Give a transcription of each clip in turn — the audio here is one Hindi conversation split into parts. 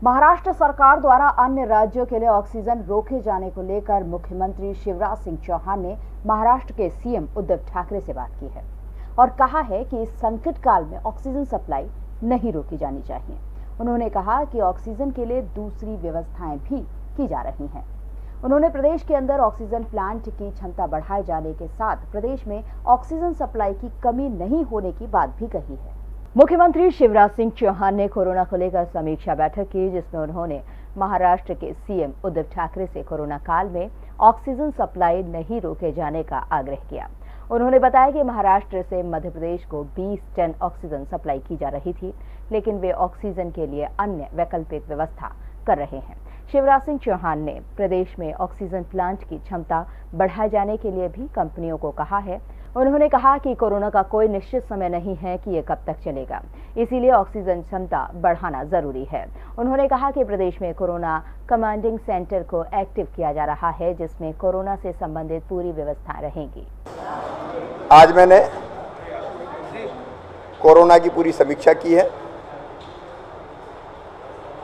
महाराष्ट्र सरकार द्वारा अन्य राज्यों के लिए ऑक्सीजन रोके जाने को लेकर मुख्यमंत्री शिवराज सिंह चौहान ने महाराष्ट्र के सीएम उद्धव ठाकरे से बात की है और कहा है कि इस संकट काल में ऑक्सीजन सप्लाई नहीं रोकी जानी चाहिए। उन्होंने कहा कि ऑक्सीजन के लिए दूसरी व्यवस्थाएं भी की जा रही हैं। उन्होंने प्रदेश के अंदर ऑक्सीजन प्लांट की क्षमता बढ़ाए जाने के साथ प्रदेश में ऑक्सीजन सप्लाई की कमी नहीं होने की बात भी कही है। मुख्यमंत्री शिवराज सिंह चौहान ने कोरोना को लेकर समीक्षा बैठक की, जिसमें उन्होंने महाराष्ट्र के सीएम उद्धव ठाकरे से कोरोना काल में ऑक्सीजन सप्लाई नहीं रोके जाने का आग्रह किया। उन्होंने बताया कि महाराष्ट्र से मध्य प्रदेश को 20 टन ऑक्सीजन सप्लाई की जा रही थी, लेकिन वे ऑक्सीजन के लिए अन्य वैकल्पिक व्यवस्था कर रहे हैं। शिवराज सिंह चौहान ने प्रदेश में ऑक्सीजन प्लांट की क्षमता बढ़ाए जाने के लिए भी कंपनियों को कहा है। उन्होंने कहा कि कोरोना का कोई निश्चित समय नहीं है कि ये कब तक चलेगा, इसीलिए ऑक्सीजन क्षमता बढ़ाना जरूरी है। उन्होंने कहा कि प्रदेश में कोरोना कमांडिंग सेंटर को एक्टिव किया जा रहा है, जिसमें कोरोना से संबंधित पूरी व्यवस्था रहेगी। आज मैंने कोरोना की पूरी समीक्षा की है।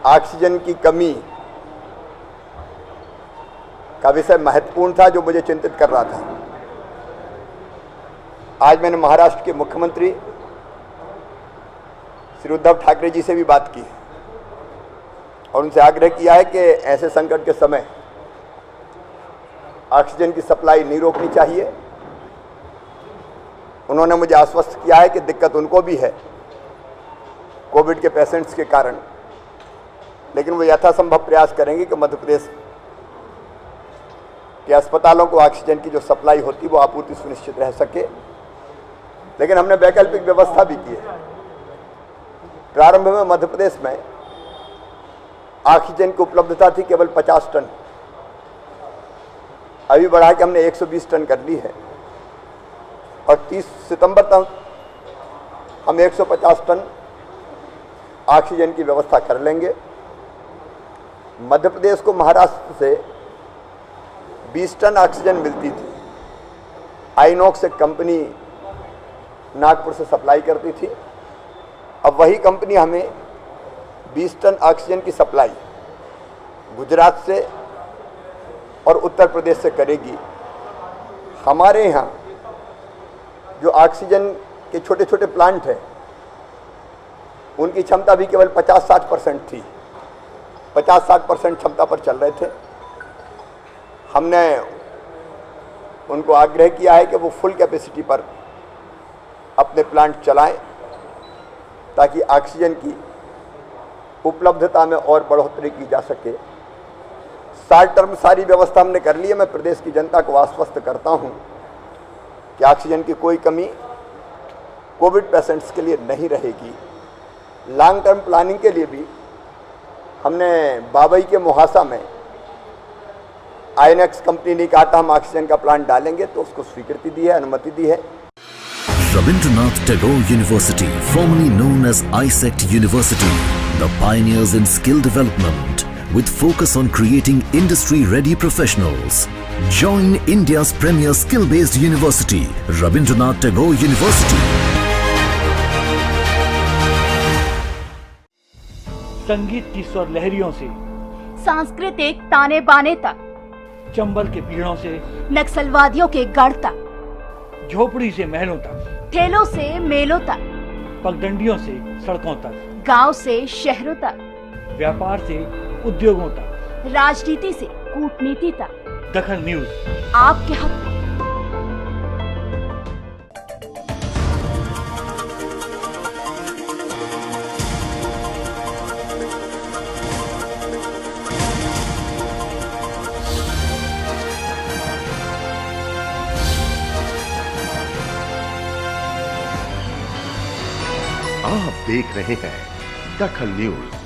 ऑक्सीजन की कमी का विषय महत्वपूर्ण था, जो मुझे चिंतित कर रहा था। आज मैंने महाराष्ट्र के मुख्यमंत्री श्री उद्धव ठाकरे जी से भी बात की और उनसे आग्रह किया है कि ऐसे संकट के समय ऑक्सीजन की सप्लाई नहीं रोकनी चाहिए। उन्होंने मुझे आश्वस्त किया है कि दिक्कत उनको भी है कोविड के पेशेंट्स के कारण, लेकिन वो यथासंभव प्रयास करेंगे कि मध्य प्रदेश के अस्पतालों को ऑक्सीजन की जो सप्लाई होती वो आपूर्ति सुनिश्चित रह सके। लेकिन हमने वैकल्पिक व्यवस्था भी की है। प्रारंभ में मध्य प्रदेश में ऑक्सीजन की उपलब्धता थी केवल 50 टन, अभी बढ़ा के हमने 120 टन कर ली है और 30 सितंबर तक हम 150 टन ऑक्सीजन की व्यवस्था कर लेंगे। मध्य प्रदेश को महाराष्ट्र से 20 टन ऑक्सीजन मिलती थी। आइनॉक्स एक कंपनी नागपुर से सप्लाई करती थी। अब वही कंपनी हमें 20 टन ऑक्सीजन की सप्लाई गुजरात से और उत्तर प्रदेश से करेगी। हमारे यहाँ जो ऑक्सीजन के छोटे छोटे प्लांट हैं, उनकी क्षमता भी केवल 50-60% थी। 50-60% क्षमता पर चल रहे थे। हमने उनको आग्रह किया है कि वो फुल कैपेसिटी पर अपने प्लांट चलाएं, ताकि ऑक्सीजन की उपलब्धता में और बढ़ोतरी की जा सके। शॉर्ट टर्म सारी व्यवस्था हमने कर ली है। मैं प्रदेश की जनता को आश्वस्त करता हूं कि ऑक्सीजन की कोई कमी कोविड पेशेंट्स के लिए नहीं रहेगी। लॉन्ग टर्म प्लानिंग के लिए भी हमने बाबई के मुहासा में आइनॉक्स कंपनी ने कहा था हम ऑक्सीजन का प्लांट डालेंगे, तो उसको स्वीकृति दी है, अनुमति दी है। Rabindranath Tagore University, formerly known as ISECT University, the pioneers in skill development with focus on creating industry-ready professionals. Join India's premier skill-based university, Rabindranath Tagore University. संगीत की स्वर लहरियों से सांस्कृतिक ताने बाने तक, चंबल के पीड़ों से नक्सलवादियों के गढ़ तक, झोपड़ी से महलों तक, ठेलों से मेलों तक, पगडंडियों से सड़कों तक, गांव से शहरों तक, व्यापार से उद्योगों तक, राजनीति से कूटनीति तक, दखल न्यूज आपके हक में। आप देख रहे हैं दखल न्यूज।